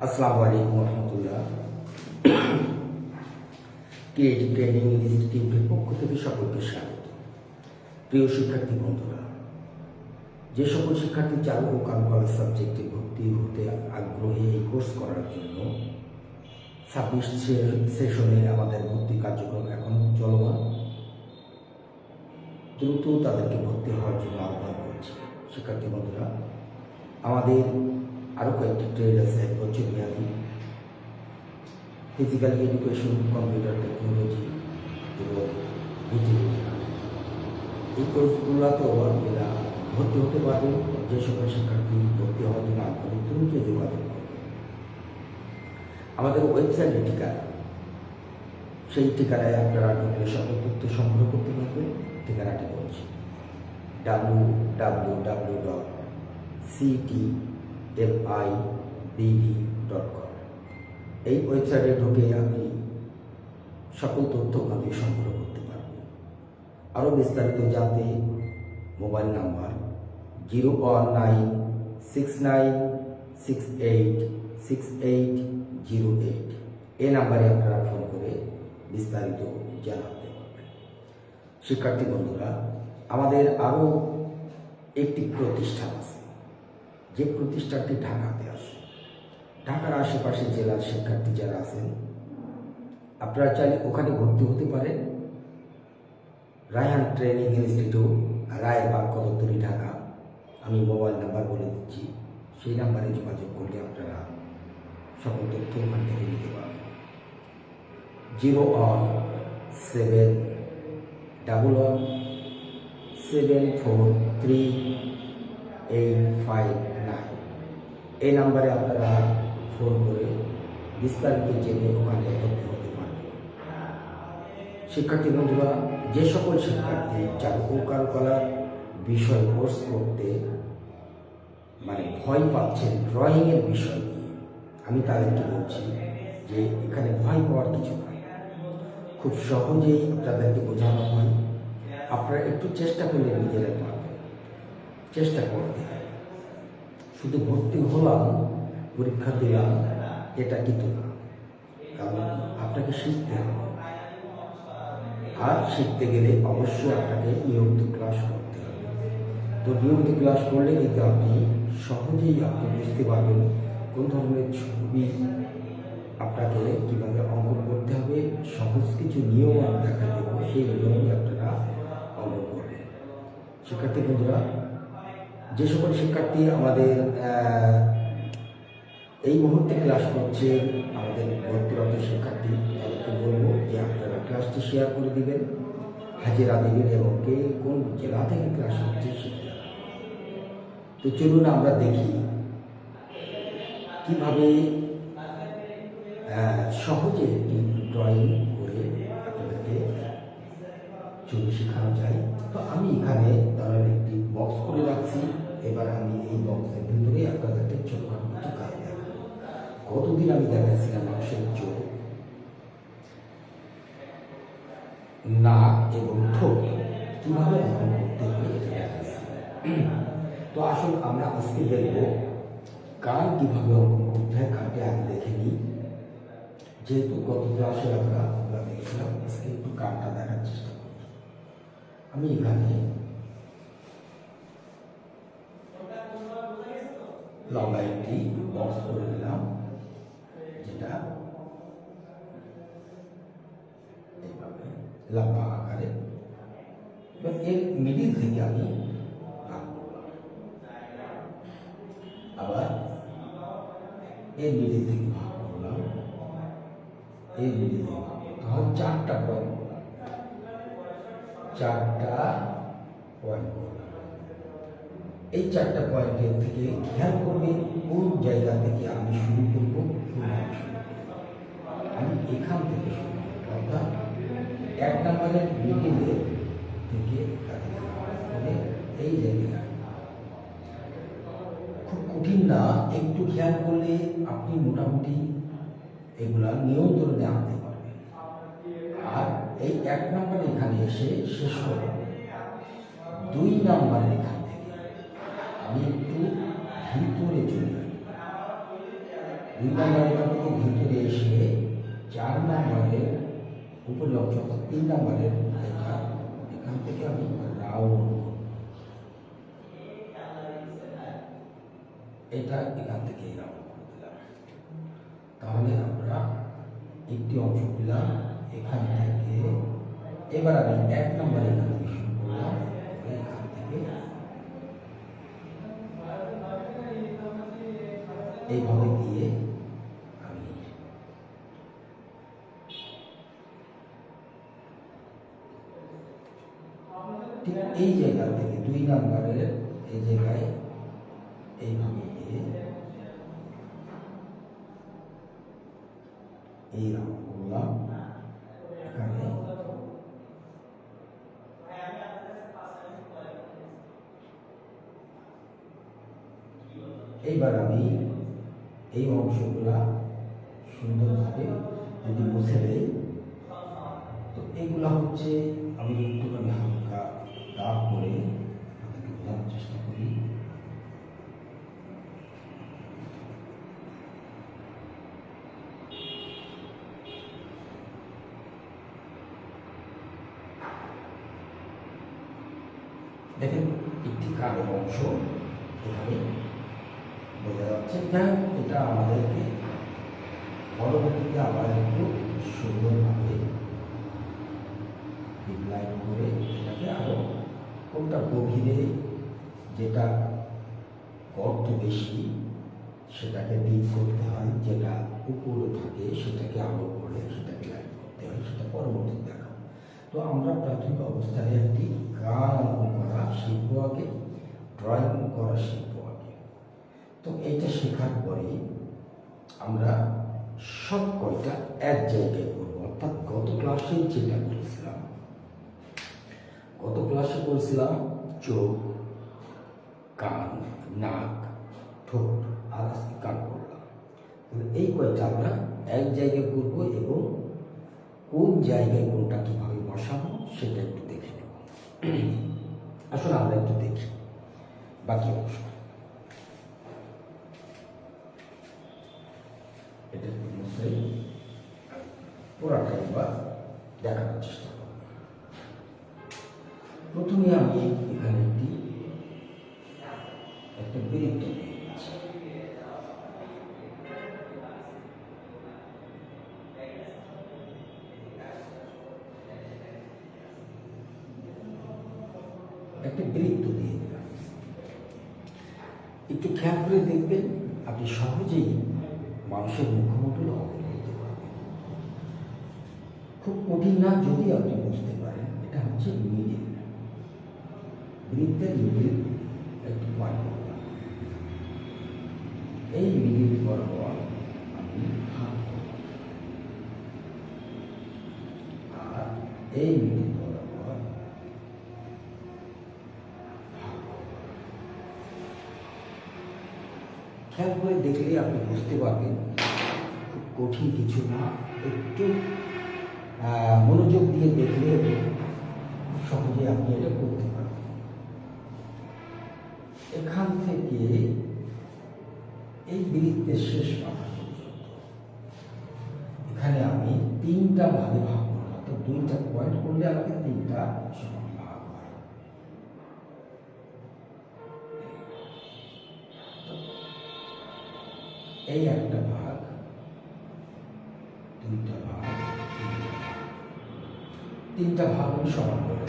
আসসালামু আলাইকুম রহমতুল্লাহ। Creative training ইনস্টিটিউটের পক্ষ থেকে সকলকে স্বাগত। প্রিয় শিক্ষার্থী বন্ধুরা, যে সকল শিক্ষার্থী চারু ও কারুকলা সাবজেক্টে ভর্তি হতে আগ্রহী এই কোর্স করার জন্য 26 সেশনে আমাদের ভর্তি কার্যক্রম এখন চলমান। দ্রুত তাদেরকে ভর্তি হওয়ার জন্য আহ্বান করছি। শিক্ষার্থী বন্ধুরা, আমাদের আরও কয়েকটি ট্রেড আছে, এক বছর মেয়াদী ফিজিক্যাল এডুকেশন, কম্পিউটার টেকনোলজি এবং ভিটিভিটিয়া। এই কোর্সগুলোতেও আপনারা ভর্তি হতে পারবেন। যে সকল শিক্ষার্থী ভর্তি হওয়ার জন্য আপনাদের দ্রুত যোগাযোগ করবেন। আমাদের ওয়েবসাইটের ঠিকানা, সেই ঠিকানায় আপনারা ঢুকলে সকল তথ্য সংগ্রহ করতে পারবেন। ঠিকানাটি বলছি www.ctmibb.com। এই ওয়েবসাইটে ঢুকে আপনি সকল তথ্য আপনি সংগ্রহ করতে পারবেন। আরও বিস্তারিত জানতে মোবাইল নাম্বার 01969686808 এই নাম্বারে আপনারা ফোন করে বিস্তারিত জানাতে পারবেন। শিক্ষার্থী বন্ধুরা, আমাদের আরও একটি প্রতিষ্ঠান আছে, যে প্রতিষ্ঠানটি ঢাকাতে আছে। ঢাকার আশেপাশে জেলার শিক্ষার্থী যারা আছেন, আপনারা চাইলে ওখানে ভর্তি হতে পারেন। Raihan training institute, Rayerbag, Kadamtali, Dhaka. আমি মোবাইল নাম্বার বলে দিচ্ছি, সেই নাম্বারে যোগাযোগ করলে আপনারা সকল তথ্য ওখান থেকে নিতে পারবেন। 01711743859 এই নাম্বারে আপনারা ফোন করে বিস্তারিত জেনে ওখানে ভর্তি হতে পারবেন। শিক্ষার্থী বন্ধুরা, যে সকল শিক্ষার্থী চারু ও কারুকলার বিষয় কোর্স করতে ভয় পাচ্ছেন ড্রয়িংয়ের বিষয় নিয়ে, আমি তাদেরকে বলছি যে এখানে ভয় পাওয়ার কিছু নয়। খুব সহজেই আপনাদেরকে বোঝানো হয়। আপনারা একটু চেষ্টা করলে নিজেরা পারবেন। চেষ্টা করতে হবে। শুধু ভর্তি হলাম, পরীক্ষা দিলাম, এটা কিন্তু না। কারণ আপনাকে শিখতে হবে, আর শিখতে গেলে অবশ্যই আপনাকে নিয়মিত ক্লাস করতে হবে। তো নিয়মিত ক্লাস করলে কিন্তু আপনি সহজেই আপনি বুঝতে পারবেন কোন ধরনের ছবি আপনাকে কীভাবে অঙ্কন করতে হবে। সহজ কিছু নিয়ম আমি দেখা দেব, সেই নিয়মই আপনারা অঙ্কন করবেন। শিক্ষার্থী বন্ধুরা, যে সকল শিক্ষার্থী আমাদের এই মুহূর্তে ক্লাস করছেন, আমাদের ভর্তিরত শিক্ষার্থী, তাদেরকে বলবো যে আপনারা ক্লাসটি শেয়ার করে দিবেন, হাজিরা দেবেন এবং কে কোন জেলা থেকে ক্লাস হচ্ছে সেটা। তো চলুন আমরা দেখি কিভাবে সহজে একটি ড্রয়িং করে আপনাদেরকে ছবি শেখানো যায়। তো আমি এখানে ধরেন একটি বক্স করে রাখছি। এবার আমি এই বক্সের ভিতরে আপনাদেরকে ছোটখাটো কিছু কাজ দেখাবো। কতদিন আমি দেখাচ্ছিলাম মানুষের চোখ, নাক এবং ঠোঁট কীভাবে অঙ্কন করতে হবে এটা দেখাচ্ছি। তো আসুন আমরা আজকে দেখব কান কীভাবে অঙ্কন করতে হয়। কানটি আগে দেখে নিই, যেহেতু গত ক্লাসে আমরা দেখছিলাম। আজকে একটু কানটা দেখার চেষ্টা করি। আমি এখানে লম্বা একটি বক্স করে দিলাম, যেটা এইভাবে লম্বা আকারে। এবার এর মিডিল থেকে আমি ভাগ করলাম, আবার এর মিডিল থেকে ভাগ করলাম, এই মিডিল থেকে ভাগ করলাম। তখন 4টা পয়েন্ট করলাম, 4টা পয়েন্ট করলাম। এই 4টা পয়েন্টের থেকে খেয়াল করবে কোন জায়গা থেকে আমি শুরু করবো। আমি এখান থেকে শুরু করব, অর্থাৎ 1 নম্বরের মিডিলে থেকে এই জায়গায়। খুব কঠিন না, একটু খেয়াল করলে আপনি মোটামুটি এগুলা নিয়ন্ত্রণে আনতে পারবেন। আর এই 1 নম্বর এখানে এসে শেষ করব। 2 নম্বরের এখান থেকে আমি একটু ভিতরে চলে যাই। 2 নম্বর রেখা থেকে ভিতরে এসে 4 নম্বরের উপরের অংশ অর্থাৎ 3 নম্বরের রেখা এখান থেকে আমি রাউন্ড এটা এখান থেকে রাউন্ড করে দিলাম। তাহলে আমরা একটি অংশ পেলাম এখান থেকে। এবার আমি 1 নম্বর এখান থেকে শুরু করলাম, এখান থেকে এইভাবে দিয়ে আমি ঠিক এই জায়গা থেকে 2 নম্বরের এই জায়গায় এইভাবে দিয়ে এই রাউন্ড করলাম এখানে। এইবার আমি এই অংশগুলা সুন্দরভাবে যদি মুছে দেই, তো এইগুলা হচ্ছে আমি একটুখানি হালকা দাগ করে আপনাকে বোঝানোর চেষ্টা করি। দেখেন একটি কালো অংশ এখানে বোঝা যাচ্ছে। যাই হোক, এটা আমাদেরকে পরবর্তীতে আবার একটু সুন্দরভাবে ডিপ্লাইন করে এটাকে আরো কোনটা গভীরে যেটা গর্ত বেশি সেটাকে ডিপ করতে হয়, যেটা উপরে থাকে সেটাকে আলো করে সেটাকে লাইট করতে হয়, সেটা পরবর্তীতে দেখা। তো আমরা প্রাথমিক অবস্থায় একটি গান অঙ্কন করা শিখব আগে, ড্রয়িং করা শিখব আগে। তো এইটা শেখার পরে আমরা সব কয়টা এক জায়গায় করবো। অর্থাৎ গত ক্লাসে যেটা করেছিলাম, চোখ, কান, নাক, ঠোঁট, আর আজকে কান করলাম। এই কয়টা আমরা এক জায়গায় করবো এবং কোন জায়গায় কোনটা কিভাবে বসাবো সেটা একটু দেখে নেব। আসলে আমরা একটু দেখি বাকি অংশ। এটা পুরাটাই বা দেখানোর চেষ্টা করব। প্রথমে আমি এখানে একটা বৃত্ত নিয়েছি। একটা বৃত্ত দিয়ে দিলাম। একটু খেয়াল করে দেখবেন, আপনি সহজেই মানুষের মুখমণ্ডল অঙ্কন করতে পারবেন। খুব কঠিন না যদি আপনি বুঝতে পারেন। এটা হচ্ছে মিডিল, বৃত্তের মিডিল একটি পয়েন্ট করলাম। এই মিডিল বরাবর আমি ভাগ করলাম, আর এই মিডিল বরাবর ভাগ করলাম। খেয়াল করে দেখলে আপনি বুঝতে পারবেন খুব কঠিন কিছু না। একটু মনোযোগ দিয়ে দেখলে সহজে আপনি এটা করতে পারবেন। এখান থেকে এই বৃত্তের শেষ মাথা পর্যন্ত এখানে আমি 3টা ভাগে ভাগ করব। অর্থাৎ 2টা পয়েন্ট করলে আমাকে 3টা সমান ভাগ হয়। এই একটা ভাগ, 2টা ভাগ, 3টা ভাগ আমি সমান করে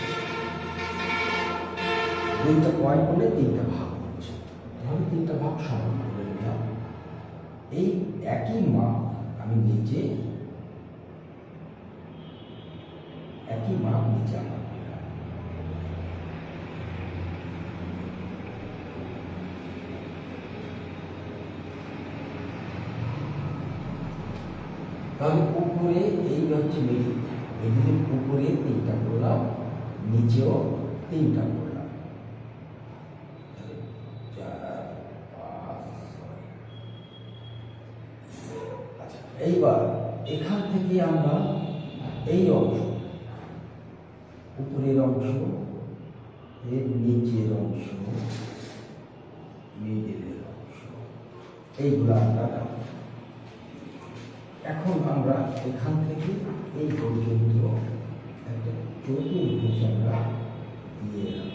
2টা পয়েন্ট করলে 3টা ভাগ হচ্ছে। তাহলে 3টা ভাগ সমান করে নিলাম। এই একই মাপ আমি নিচে আমার দিলাম। তাহলে উপরে এই হচ্ছে মিডিল, মিডিলের উপরে 3টা করলাম, নিচেও 3টা করলাম। 4, 5, 6। আচ্ছা, এইবার এখান থেকে আমরা এই অংশ, উপরের অংশ, এর নিচের অংশ, মিডিলের অংশ, এইগুলো আমরা এখন আমরা এখান থেকে এই পর্যন্ত একটা চতুর্ভুজ আমরা দিয়ে এলাম।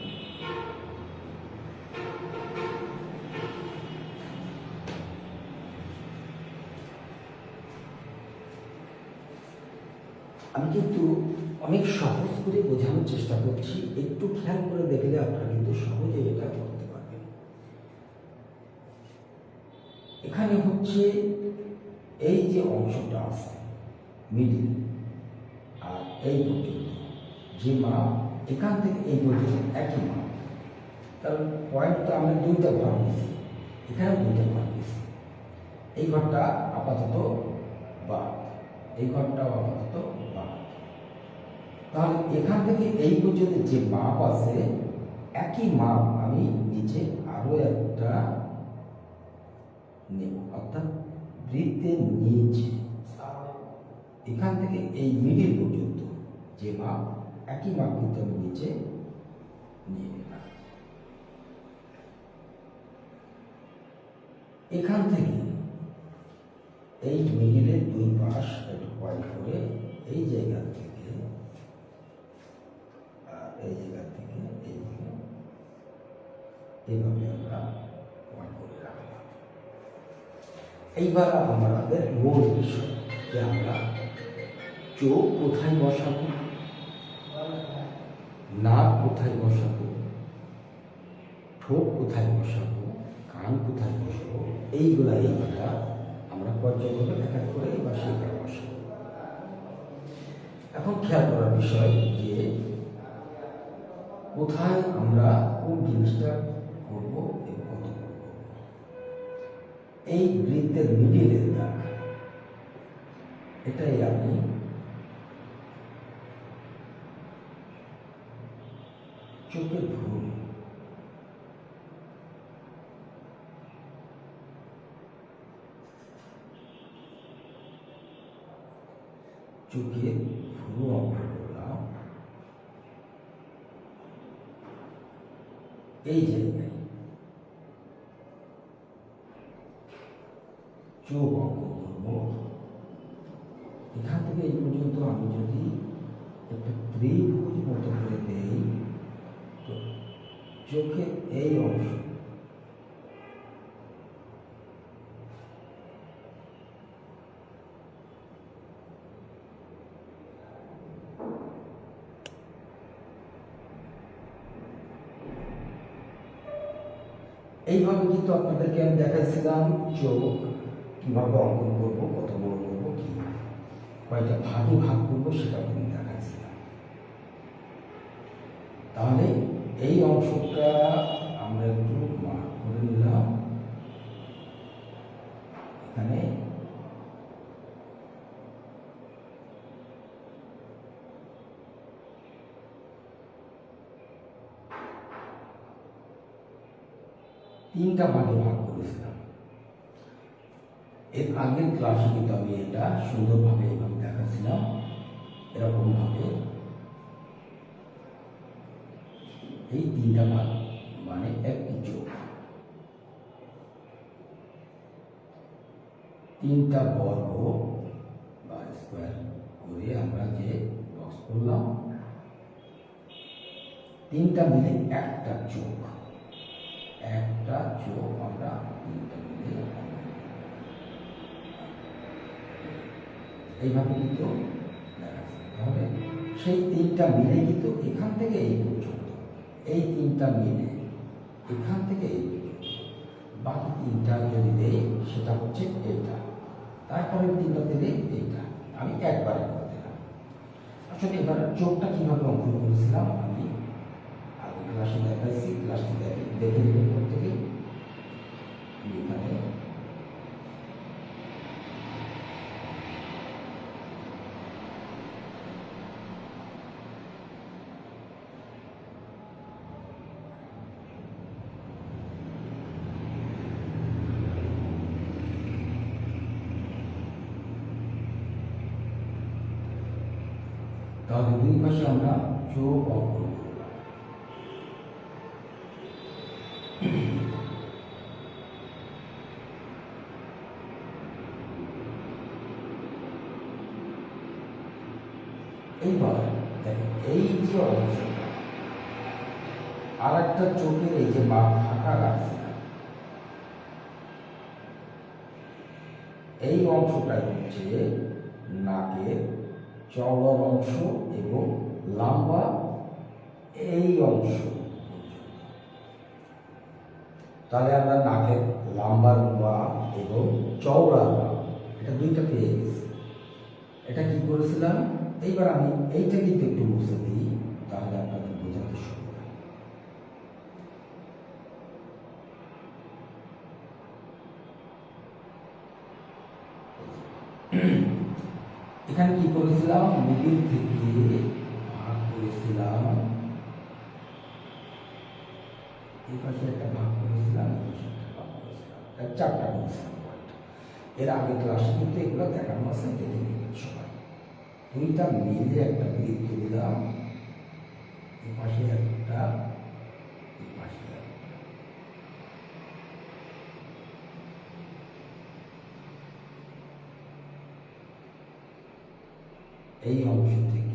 আমি কিন্তু অনেক সহজ করে বোঝানোর চেষ্টা করছি, একটু খেয়াল করে দেখলে আপনারা কিন্তু সহজে এটা করতে পারবেন। এখানে হচ্ছে এই যে অংশটা আছে মিডিল আর এই পর্যন্ত যে মাপ, এখান থেকে এই পর্যন্ত একই মাপ, কারণ পয়েন্টটা আমরা দুইটা ঘর দিয়েছি, এখানেও দুইটা ঘর দিয়েছি। এই ঘরটা আপাতত বাদ, এই ঘরটাও আপাতত বাদ। তাহলে এখান থেকে এই পর্যন্ত যে মাপ আছে একই মাপ আমি নিচে আরো একটা নেব, অর্থাৎ বৃত্তের নিচে এখান থেকে এই মিডিল পর্যন্ত যে মাপ একই মাপ কিন্তু আমি নিচে নিয়ে নিলাম। এখান থেকে এই মিডিলের দুই পাশ একটু পয়েন্ট করে এই জায়গা থেকে এই জায়গা থেকে এইভাবে আমরা পয়েন্ট করে রাখলাম। এইবার আমাদের মূল বিষয় যে আমরা চোখ কোথায় বসাবো, নাক কোথায় বসাবো, ঠোঁট কোথায় বসাবো, কান কোথায় বসাবো, এইগুলা আমরা পর্যায়ক্রমে দেখা করে এবার সেগুলো বসাবো। এখন খেয়াল করার বিষয় যে কোথায় আমরা কোন জিনিসটা করব এবং কত করব। এই বৃত্তের মিডিলের দাগ, এটাই আমি চোখের ভ্রু, চোখের ভ্রু অঙ্কন করলাম এই জায়গায়, চোখ অঙ্কন করব এখান থেকে এই পর্যন্ত। আমি যদি একটা ত্রিভুজ মতো করে দেই তো চোখের এই অংশ এইভাবে কিন্তু আপনাদেরকে আমি দেখাইছিলাম চোখ কিভাবে অঙ্কন করবো, কত বড় করবো, কি কয়টা ভাগে ভাগ করবো সেটা কিন্তু দেখাইছিলাম। তাহলে এই অংশটা আমরা একটু মার্ক করে নিলাম। এখানে তিনটা ভাগে ভাগ করেছিলাম। এর আগের ক্লাসে কিন্তু আমি এটা সুন্দরভাবে এইভাবে দেখাচ্ছিলাম, এরকম ভাবে এই তিনটা ভাগ মানে একটি চোখ, তিনটা বর্গ বা স্কোয়ার করে আমরা যে বক্স করলাম, তিনটা মিলে একটা চোখ, একটা চোখ আমরা তিনটা মিলে এইভাবে কিন্তু দেখাচ্ছি। তাহলে সেই তিনটা মিলে কিন্তু এখান থেকে এই পর্যন্ত, এই তিনটা মিলে এখান থেকে এই পর্যন্ত, বাকি তিনটা যদি দেই সেটা হচ্ছে এইটা, তারপরে তিনটা দিলে এইটা, আমি একবারে করে দিলাম। আসলে এবার চোখটা কিভাবে অঙ্কন করেছিলাম আমি আগে ক্লাসে দেখাইছি, ক্লাসটি দেখে নেবেন প্রত্যেকে। এখানে তাহলে দুই পাশে আমরা চোখ অঙ্কন করলাম। এইবার দেখেন এই যে অংশটা আর একটা চোখের এই যে মাপ ফাঁকা রাখছে এই অংশটাই হচ্ছে নাকের চওড়ার অংশ এবং লম্বা এই অংশ। তাহলে আমরা নাকের লম্বা মাপ এবং চওড়ার মাপ এটা দুইটা পেয়ে গেছি। এটা কি করেছিলাম, এইবার আমি এইটা কিন্তু একটু মুছে দিই তাহলে আপনাদের বোঝাতে সুবিধা। এখানে কি করেছিলাম, মিডিল থেকে ভাগ করেছিলাম, এই পাশে একটা ভাগ করেছিলাম, এই পাশে একটা ভাগ করেছিলাম, চারটা করেছিলাম। এর আগে ক্লাসে কিন্তু এগুলো দেখানো আছে, দেখে নেবেন সবাই। দুইটা মিলে একটা বৃত্ত দিলাম, এই পাশে একটা, এই পাশে একটা। এই অংশ থেকে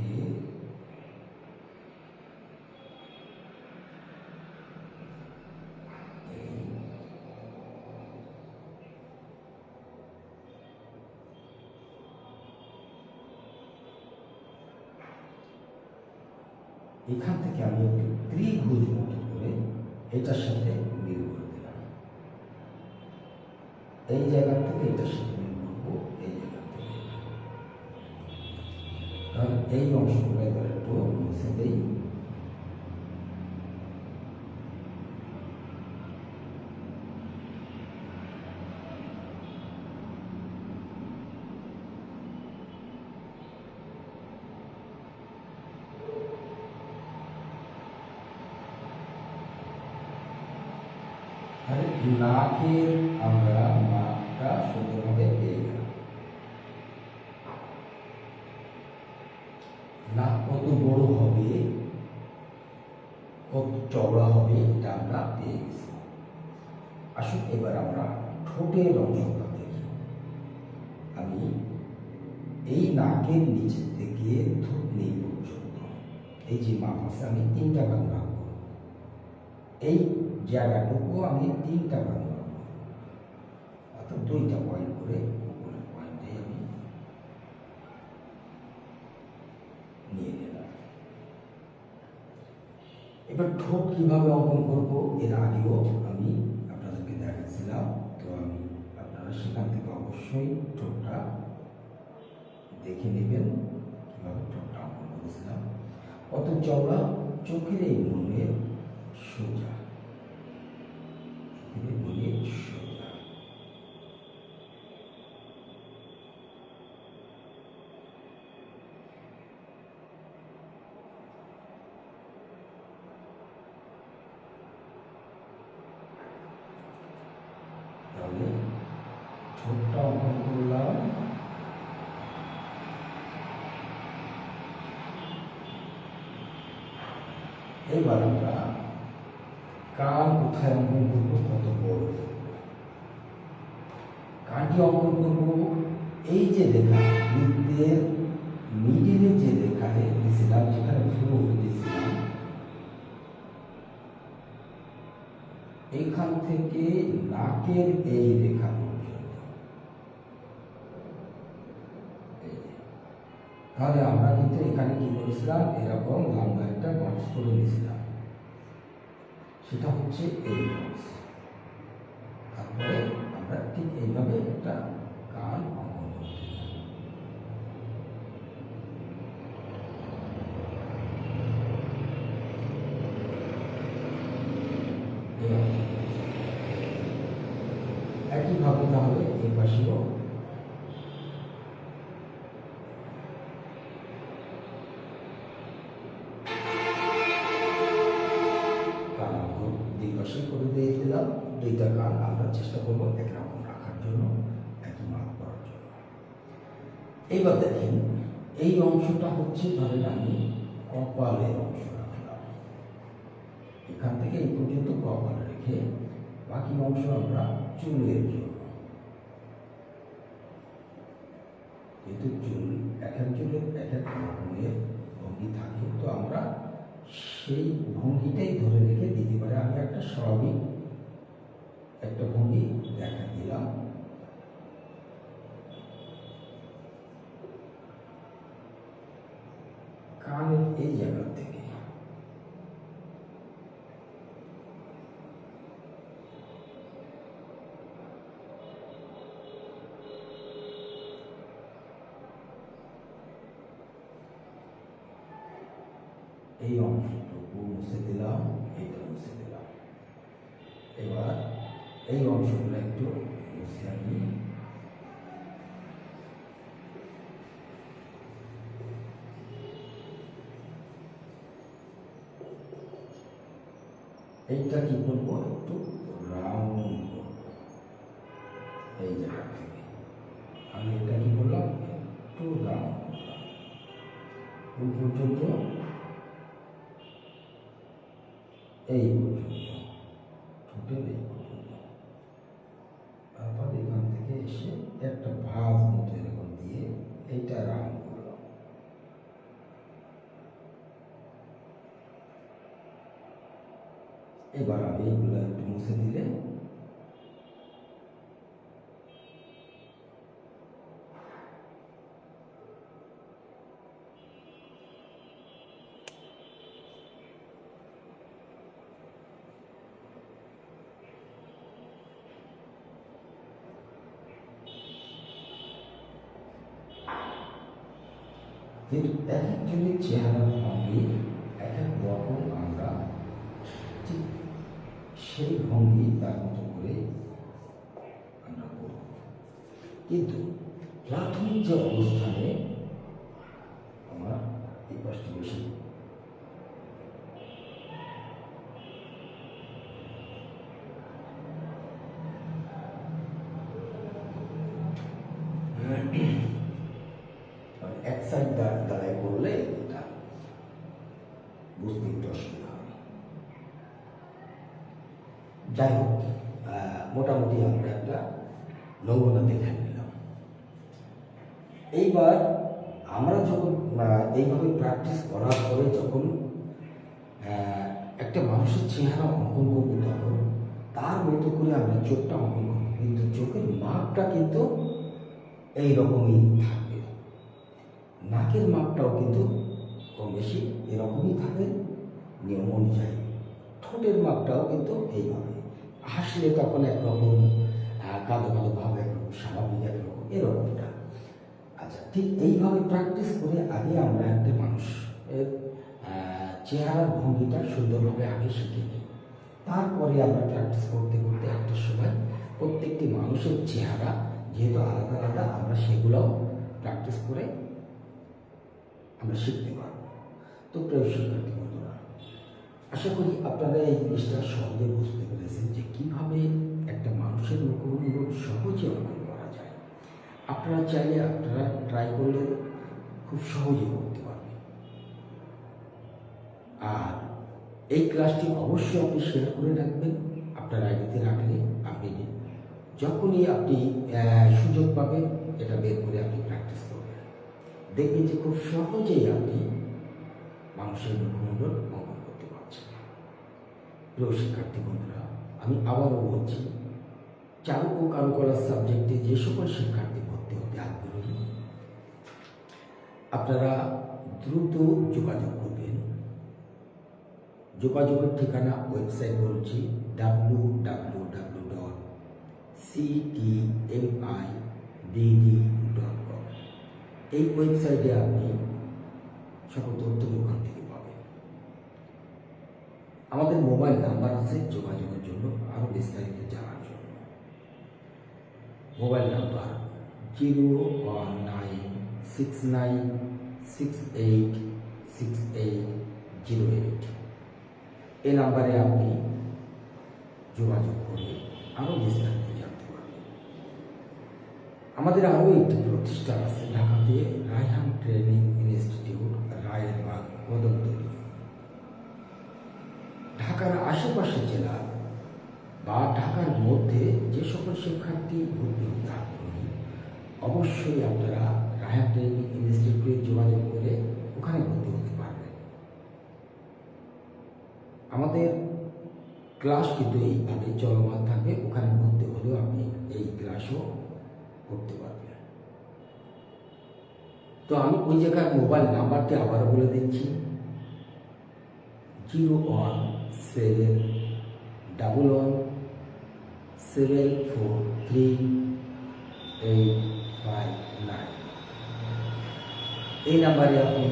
এখান থেকে আমি একটু ত্রিভুজ মতো করে এটার সাথে মিল করে দিলাম, এই জায়গা থেকে এটার সাথে মিল করবো, এই জায়গা থেকে। তাহলে এই অংশগুলো এবার একটু মুছে দেই। নাকের আমরা মাপটা সুন্দরভাবে পেয়ে গেলাম। নাক কত বড় হবে, কত চওড়া হবে এটা আমরা পেয়ে গেছি। আসুন এবার আমরা ঠোঁটের অংশটা দেখি। আমি এই নাকের নিচে থেকে থুতনি পর্যন্ত এই যে মাপ আছে আমি 3টা ভাগে ভাগ করব। এই জায়গাটুকু আমি 3টা ভাগে ভাগ করব, অর্থাৎ 2টা পয়েন্ট করে উপরের পয়েন্টে আমি নিয়ে নিলাম। এবার ঠোঁট কিভাবে অঙ্কন করব এর আগেও আমি আপনাদেরকে দেখাচ্ছিলাম, তো আমি আপনারা সেখান থেকে অবশ্যই ঠোঁটটা দেখে নেবেন কিভাবে ঠোঁটটা অঙ্কন করেছিলাম। কত চওড়া, চোখের এই মনের সোজা, চোখের মনের সোজা। তাহলে ঠোঁটটা অঙ্কন করলাম, এবার আমরা কান কোথায় অঙ্কন করবো, কত বড় কানটি অঙ্কন করবো। এই যে রেখা বৃত্তের মিডিলে যে রেখায় দিয়েছিলাম, যেখানে ফ্লো দিয়েছিলাম, এখান থেকে নাকের এই রেখা পর্যন্ত। তাহলে আমরা কিন্তু এখানে কি করেছিলাম, এরকম লম্বা একটা বক্স করে নিয়েছিলাম, সেটা হচ্ছে এই বক্স। তারপরে আমরা ঠিক এইভাবে একটা কান অঙ্কন করতে একইভাবে তাহলে এই পাশেও করে দিয়ে দিলাম। 2টা কান আমরা চেষ্টা করবো একরকম রাখার জন্য, একই মাপ করার জন্য। এইবার দেখেন এই অংশটা হচ্ছে ধরেন আমি কপালের অংশ রাখলাম, এখান থেকে এই পর্যন্ত কপাল রেখে বাকি অংশ আমরা চুলের জন্য, যেহেতু চুল এক এক চুলের এক এক রকমের ভঙ্গি থাকে, তো আমরা সেই ভঙ্গিটাই ধরে রেখে দিতে পারি। আমি একটা স্বাভাবিক একটা ভঙ্গি দেখা দিলাম। কানের এই জায়গা থেকে এই অংশটুকু মুছে দিলাম, এইটা মুছে দিলাম। এবার এই অংশগুলো একটু মুছে আনি। এইটা কি করবো, একটু রাউন্ড করবো। এই জায়গা থেকে আমি এটা কি করলাম, একটু রাউন্ড করলাম ওই পর্যন্ত, এই পর্যন্ত, ঠোঁটের এই পর্যন্ত। তারপর এখান থেকে এসে একটা ভাঁজ মতো এরকম দিয়ে এইটা রাউন্ড করলাম। এবার আমি এইগুলো একটু মুছে দিলে কিন্তু এক একজনের চেহারার ভঙ্গি এক এক রকম, আমরা ঠিক সেই ভঙ্গি তার মতো করে আমরা করব। কিন্তু প্রাথমিক যে অবস্থানে আমার এই পাশটি বেশি এক সাইড দাঁড়ায় করলে এটা বুঝতে একটু অসুবিধা হয়। যাই হোক, মোটামুটি আমরা একটা নমুনা দেখে নিলাম। এইবার আমরা যখন এইভাবে প্র্যাকটিস করার পরে যখন একটা মানুষের চেহারা অঙ্কন করবো, তখন তার মতো করে আমরা চোখটা অঙ্কন করবো, কিন্তু চোখের মাপটা কিন্তু এইরকমই থাকবে। নাকের মাপটাও কিন্তু কম বেশি এরকমই থাকে নিয়ম অনুযায়ী। ঠোঁটের মাপটাও কিন্তু এইভাবে, হাসলে তখন একরকম, কালো কালো ভাব একরকম, স্বাভাবিক একরকম, এরকমটা। আচ্ছা, ঠিক এইভাবে প্র্যাকটিস করে আগে আমরা একটা মানুষের চেহারার ভঙ্গিটা সুন্দরভাবে আগে শিখে নিই। তারপরে আমরা প্র্যাকটিস করতে করতে একটা সময় প্রত্যেকটি মানুষের চেহারা যেহেতু আলাদা আলাদা, আমরা সেগুলোও প্র্যাকটিস করে আমরা শিখতে পারব। তো প্রিয় শিক্ষার্থী বন্ধুরা, আশা করি আপনারা এই জিনিসটা সহজে বুঝতে পেরেছেন যে কীভাবে একটা মানুষের মুখমণ্ডল সহজে অঙ্কন করা যায়। আপনারা চাইলে আপনারা ট্রাই করলে খুব সহজে করতে পারবেন। আর এই ক্লাসটি অবশ্যই আপনি শেয়ার করে রাখবেন। আপনার আইডিতে রাখলে আপনি যখনই আপনি সুযোগ পাবেন, এটা বের করে আপনি প্র্যাকটিস করবেন। দেখবেন যে খুব সহজেই আপনি মানুষের মুখমণ্ডল অঙ্কন করতে পারছেন। প্রিয় শিক্ষার্থী বন্ধুরা, আমি আবারও বলছি, চারু ও কারুকলার সাবজেক্টে যে সকল শিক্ষার্থী ভর্তি হতে আগ্রহী, আপনারা দ্রুত যোগাযোগ করবেন। যোগাযোগের ঠিকানা ওয়েবসাইট বলছি www.ctmidd.com। এই ওয়েবসাইটে আপনি সকল তথ্য ওখান থেকে পাবেন। আমাদের মোবাইল নাম্বার আছে যোগাযোগের জন্য, আরও বিস্তারিত জানার জন্য। Mobile number 01969686808। এই নাম্বারে আপনি যোগাযোগ করে আরও বিস্তারিত জানতে পারবেন। আমাদের আরও একটি প্রতিষ্ঠান আছে ঢাকাতে, রায়হান ট্রেনিং ইনস্টিটিউট, রায়েরবাগ, কদমতলী। ঢাকার আশেপাশে জেলা বা ঢাকার মধ্যে যে সকল শিক্ষার্থী ভর্তি হতে আগ্রহী, অবশ্যই আপনারা রায়হান ট্রেনিং ইনস্টিটিউটে যোগাযোগ করে ওখানে ভর্তি হতে পারবেন। আমাদের ক্লাস কিন্তু এইভাবে চলমান থাকবে, ওখানে মধ্যে হলেও আপনি এই ক্লাসও করতে পারবেন। তো আমি ওই জায়গায় মোবাইল নাম্বারটি আবারও বলে দিচ্ছি, 01711743859। এই নাম্বারে আপনি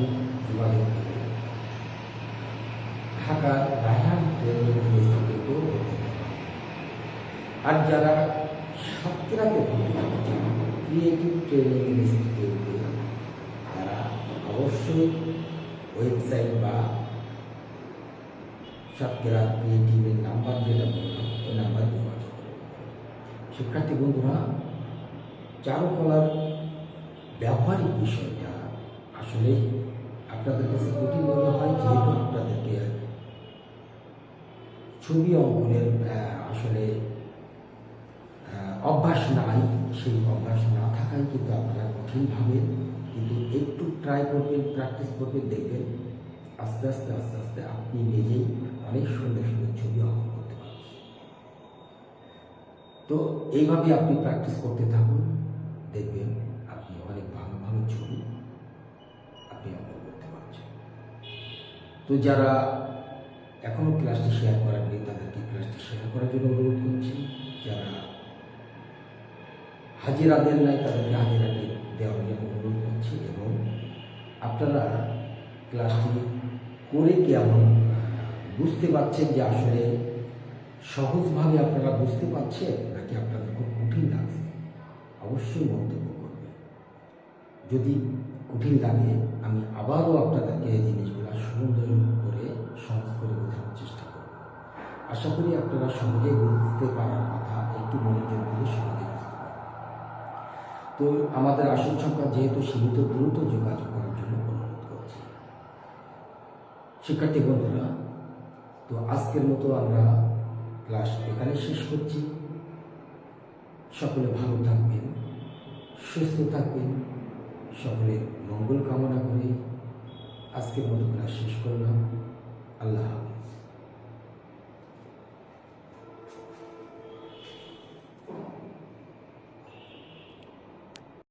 যোগাযোগ করে ঢাকার রায়হান ট্রেনিং ইনস্টিটিউটেও ভর্তি হতে পারেন। আর যারা সাতক্ষীরাতে ভর্তি হতে চান ক্রিয়েটিভ ট্রেনিং ইনস্টিটিউটে, তারা অবশ্যই ওয়েবসাইট বা সাতক্ষীরা ক্রিয়েটিভের নাম্বার যেটা বললাম ওই নাম্বারে যোগাযোগ করবেন। শিক্ষার্থী বন্ধুরা, চারুকলার ব্যবহারিক বিষয়টা আসলে আপনাদের কাছে কঠিন মনে হয়, যেহেতু আপনাদেরকে ছবি অঙ্কনের আসলে অভ্যাস নাই। সেই অভ্যাস না থাকায় কিন্তু আপনারা কঠিনভাবে, কিন্তু একটু ট্রাই করবেন, প্র্যাকটিস করবেন, দেখবেন আস্তে আস্তে আস্তে আস্তে আপনি নিজেই অনেক সুন্দর সুন্দর ছবি অঙ্কন করতে পারবেন। তো এইভাবে আপনি প্র্যাকটিস করতে থাকুন, দেখবেন আপনি অনেক ভালো ভালো ছবি আপনি অঙ্কন করতে পারছেন। তো যারা এখনও ক্লাসটি শেয়ার করেননি তাদেরকে ক্লাসটি শেয়ার করার জন্য অনুরোধ করছি। যারা হাজিরা দেন নাই তাদেরকে হাজিরাটি দেওয়ার জন্য অনুরোধ করছি। এবং আপনারা ক্লাসটি করে কেমন বুঝতে পারছেন, যে আসলে সহজভাবে আপনারা বুঝতে পারছেন নাকি আপনাদের খুব কঠিন লাগছে, অবশ্যই মন্তব্য করবেন। যদি কঠিন লাগে আমি আবারও আপনাদেরকে এই জিনিসগুলো সুন্দর করে সহজ করে বোঝানোর চেষ্টা করব। আশা করি আপনারা সহজে বুঝতে পারার কথা, একটু মনোযোগ দিয়ে সহজে বুঝতে পারবেন। তো আমাদের আসন সংখ্যা যেহেতু সীমিত, দ্রুত যোগাযোগ করার জন্য অনুরোধ করছি। শিক্ষার্থী বন্ধুরা, তো আজকের মতো আমরা ক্লাস এখানে শেষ করছি। সকলে ভালো থাকবেন, সুস্থ থাকবেন, সকলের মঙ্গল কামনা করে আজকের মতো ক্লাস শেষ করলাম। আল্লাহ হাফেজ।